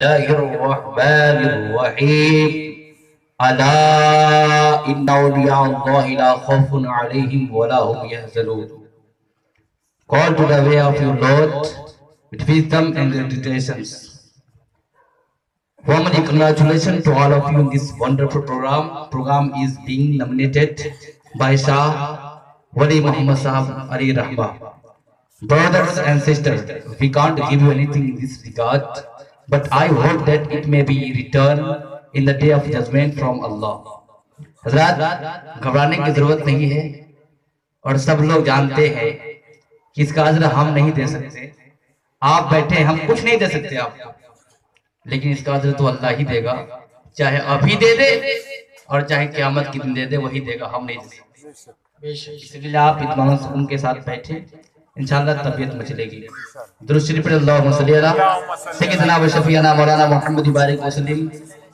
Bismillahirrahmanirrahim. Ala inna awliyallahi la khawfun alayhim wa la hum yahzanun. Call to the way of your Lord with wisdom and meditations. Warmly congratulations to all of you in this wonderful program. Program is being nominated by Shah Wali Muhammad Sahab Ali Rahma. Brothers and sisters, we can't give you anything in this regard, but I hope that it may be returned in the day of judgment from Allah. हज़रात, घबराने की जरूरत नहीं है और सब लोग जानते हैं कि इसका अजर हम नहीं दे सकते। आप बैठे, हम कुछ नहीं दे सकते आपको, लेकिन इसका अजर तो अल्लाह ही देगा, चाहे अभी दे दे और चाहे क़यामत के दिन दे दे, वही देगा, हम नहीं दे सकते। इसलिए आप इत्मीनान सुकून के साथ बैठे, इंशाअल्लाह तबीयत मचलेगी। दुरूद शरीफ पढ़े, अल्लाहुम्मा सल्ली अला सय्यिदना व शफीअना मौलाना मुहम्मद बारिक वसल्लम।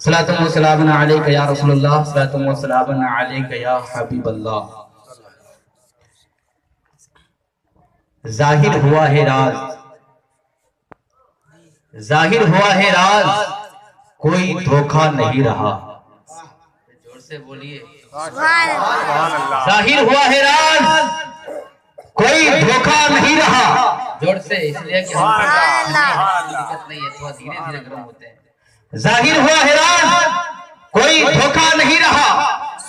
सलातुन व सलामुन अलैका या रसूलल्लाह, सलातुन व सलामुन अलैका या हबीबल्लाह। जाहिर हुआ है राज, जाहिर हुआ है राज, कोई धोखा नहीं रहा। जोर से बोलिए, जाहिर हुआ है राज, कोई धोखा नहीं रहा। जोर से, इसलिए कि हम दिक्कत नहीं है, थोड़ा धीरे धीरे गर्म होते हैं। जाहिर हुआ है राज, कोई धोखा नहीं रहा,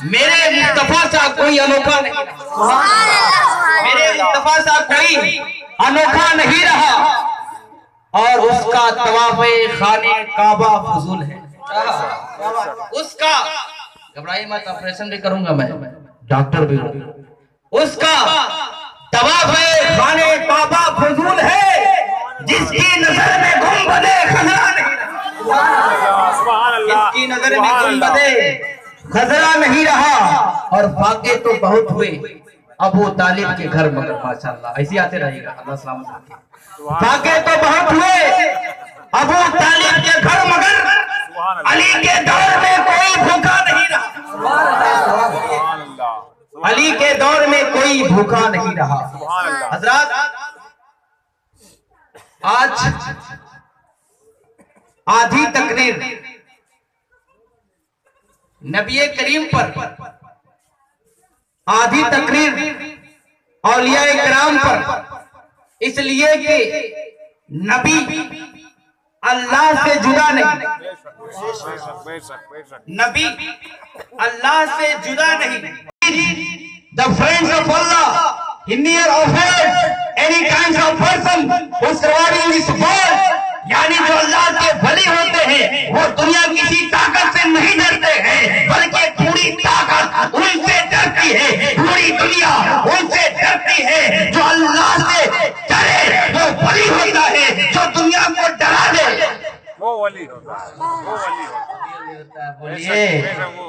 मेरे मुस्तफा सा कोई अनोखा नहीं रहा, मेरे मुस्तफा सा कोई अनोखा नहीं रहा, और उसका तवाफ़े खाने काबा फजूल है। उसका, घबराइए मत, ऑपरेशन भी करूंगा मैं, डॉक्टर भी हूं। उसका तवाफ़े खाने काबा फजूल है, जिसकी नजर में गुंबदे खजरा नहीं रहा, जिसकी नजर में गुंबदे खजरा नहीं रहा। और फाके तो बहुत हुए अबू तालिब के घर, मगर माशाअल्लाह ऐसे आते रहेगा, अल्लाह सलामत रखे। फाके तो बहुत हुए अबू तालिब के घर, मगर अली के दौर में कोई भूखा नहीं रहा, अली के दौर में कोई भूखा नहीं रहा। हजरात, आज आधी तकरीर नबी करीम पर, आधी तकरीर औलिया किराम पर, इसलिए कि नबी अल्लाह से जुदा नहीं, नबी अल्लाह से जुदा नहीं। The friends of Allah, near or far, any kinds of person who surviving this world, यानी जो अल्लाह के वली होते हैं, वो दुनिया किसी ताकत से नहीं डरते हैं, बल्कि पूरी ताकत उनसे डरती है, पूरी दुनिया उनसे डरती है। जो अल्लाह से डरे वो वली होता है, जो दुनिया को डरा दे वो वली होता है, वो वली होता है। बोलिए,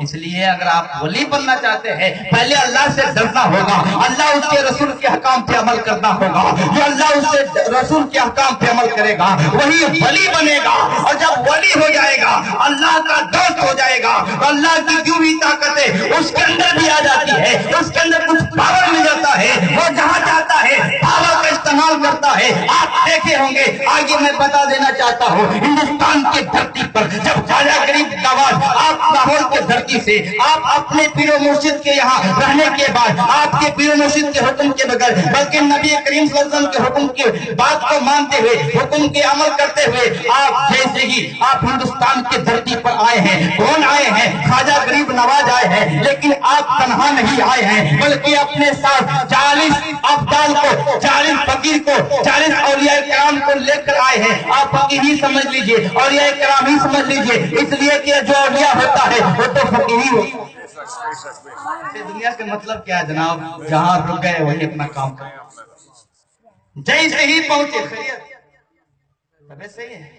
इसलिए अगर आप वली बनना चाहते हैं, पहले अल्लाह से डरना होगा, अल्लाह उसके रसूल के हकाम पे अमल करना होगा। जो अल्लाह उसके रसूल के हकाम पे अमल करेगा वही वली बनेगा, और जब वली हो जाएगा, अल्लाह का दोस्त हो जाएगा, तो अल्लाह की जो भी ताकतें उसके अंदर भी आ जाती है, उसके अंदर कुछ पावर मिल जाता है, वो जहाँ जाता है पावर का इस्तेमाल करता है। आप देखे होंगे, आगे मैं बता देना चाहता हूँ, हिंदुस्तान की धरती पर जब ख्वाजा गरीब नवाज आप लाहौर के धरती से, आप अपने पीरो मुर्शिद के यहाँ रहने के बाद, आपके पीरो मुर्शिद के हुक्म के बगैर, बल्कि नबी करीम सल्लल्लाहु अलैहि वसल्लम के हुक्म की बात को मानते हुए, हुक्म के अमल करते हुए, आप जैसे ही आप हिंदुस्तान की धरती पर आए हैं। कौन आए हैं? ख्वाजा गरीब नवाज आए हैं, लेकिन आप तन्हा नहीं आए हैं, बल्कि अपने साथ 40 अब्दाल को, 40 फकीर को, 40 औलिया किराम को लेकर आए हैं। आप फकीर ही समझ लीजिए, औलिया किराम ही समझ लीजिए, इसलिए कि जो औलिया होता है वो तो फकीर ही होता है। दुनिया का मतलब क्या है जनाब? जहां रुक गए वही अपना काम कर, जैसे ही पहुंचे। तबीयत सही है?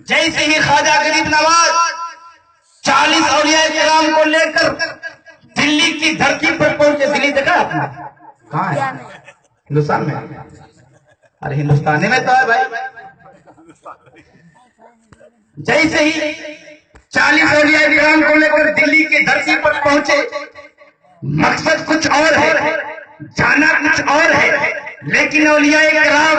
जैसे ही ख्वाजा गरीब नवाज 40 औलिया किराम को लेकर दिल्ली की धरती पर पहुंचे। दिल्ली देखा आपने? कहाँ है? हिंदुस्तान में। अरे हिंदुस्तान में तो है भाई। जैसे ही 40 औलिया किराम को लेकर दिल्ली की धरती पर पहुंचे, मकसद कुछ और है, जाना कुछ और है, लेकिन औलिया किराम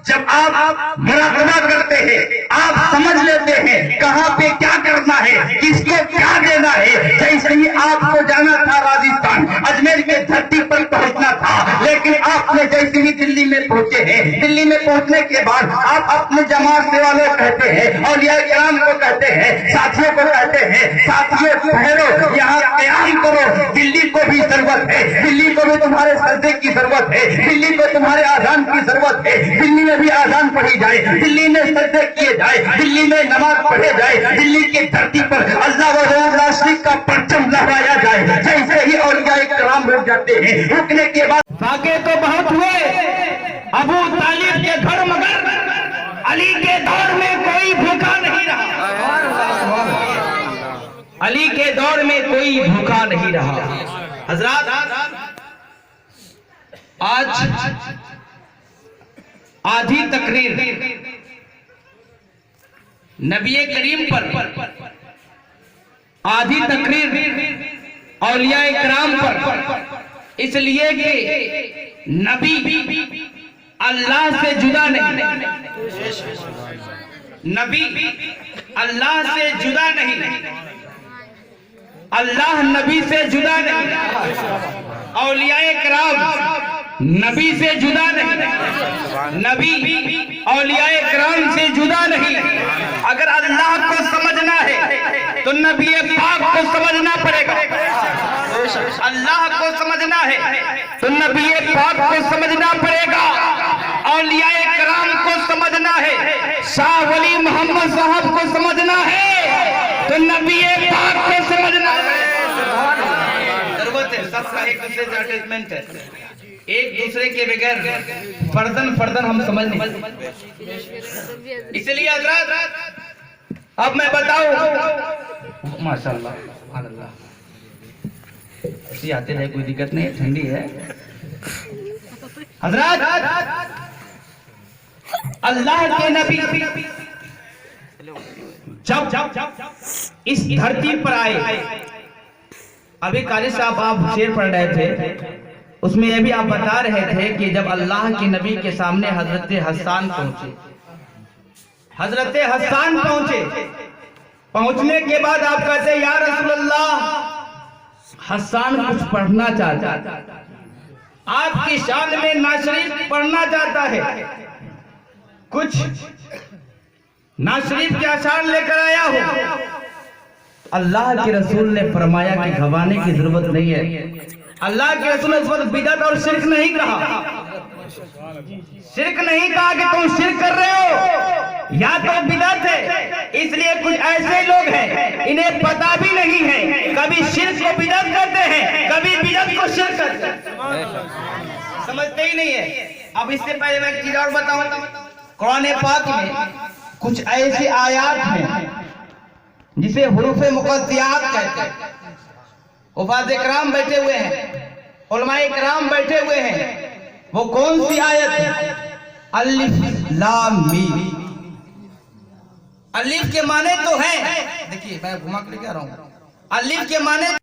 जब आप मुराकबा करते हैं, आप समझ लेते हैं कहाँ पे क्या करना है, किसको क्या देना है। जैसे ही आपको जाना था राजस्थान, अजमेर के धरती पर पहुंचना था, लेकिन आपने जैसे ही दिल्ली में पहुंचे हैं, दिल्ली में पहुंचने के बाद आप अपने जमात से वालों कहते हैं, औलिया किराम को कहते हैं, साथियों को कहते हैं, साथियों ठहरो, यहाँ क्याम करो, दिल्ली को भी जरूरत है, दिल्ली को भी तुम्हारे सजदे की जरूरत है, दिल्ली को तुम्हारे आजान की जरूरत है, दिल्ली में भी आजान पढ़ी जाए, दिल्ली में सजदे किए जाए, दिल्ली में नमाज पढ़े जाए, दिल्ली की धरती पर अल्लाह व रसूल का परचम लहराया जाए। जैसे ही औलिया किराम रुक जाते हैं, रुकने के बाद वाक़े तो बहुत हुए, अबू तालिब के घर, मगर अली के दौर में कोई भूखा नहीं रहा। अली के दौर में कोई भूखा नहीं रहा। हजरात, आज आधी तकरीर नबी करीम पर, आधी तकरीर औलिया किराम पर, इसलिए कि नबी अल्लाह से जुदा नहीं, नबी अल्लाह से जुदा नहीं, अल्लाह नबी से जुदा नहीं, औलिया किराम नबी से जुदा नहीं, नबी औलिया किराम से जुदा नहीं। अगर अल्लाह को समझना है तो नबी पाक को समझना पड़ेगा, अल्लाह को समझना है तो नबी पाक को समझना पड़ेगा, औलिया किराम को समझना है, शाह वली मोहम्मद साहब को समझना है तो नबी पाक को समझना है। जरूरत है, सबका एक दूसरे से अटैचमेंट है, एक दूसरे के बगैर फर्दन हम समझ नहीं। इसलिए हज़रात, अब मैं बताऊं, माशाअल्लाह सुभान अल्लाह, ऐसे आते रहे, कोई दिक्कत नहीं, ठंडी है। हज़रात, अल्लाह के नबी जब इस धरती पर आए, अभी कारी साहब आप शेर पढ़ रहे थे, उसमें यह भी आप बता रहे थे कि जब अल्लाह के नबी के सामने हजरत हसन पहुंचे, हजरत हसन पहुंचे, पहुंचने के बाद आप कहते या रसूल अल्लाह, हसन कुछ पढ़ना चाहता, आपकी शान में नाशरीफ पढ़ना चाहता है, कुछ नाशरीफ के अशार लेकर आया हो। अल्लाह के रसूल ने फरमाया कि घबराने की जरूरत नहीं है। अल्लाह के रसूल ने इस वक्त बिदअत और शिर्क नहीं कहा, शिर्क नहीं कहा कि तुम शिर्क कर रहे हो या तो बिदअत है। इसलिए कुछ ऐसे लोग हैं, इन्हें पता भी नहीं है, कभी शिर्क को बिदअत करते हैं, कभी बिदअत को शिर्क करते हैं, समझते ही नहीं है। अब इससे पहले मैं एक चीज और बताऊं, कुरान पाक में कुछ ऐसे आयात हैं जिसे हुरूफ मुक़द्दियात कहते हैं। उफाज़े किराम बैठे हुए हैं, उलमाए किराम बैठे हुए हैं, वो कौन सी आयत है? अलिफ लाम मीम। अलिफ के माने तो हैं, देखिए मैं घुमा के लेके आ रहा हूं, अलिफ के माने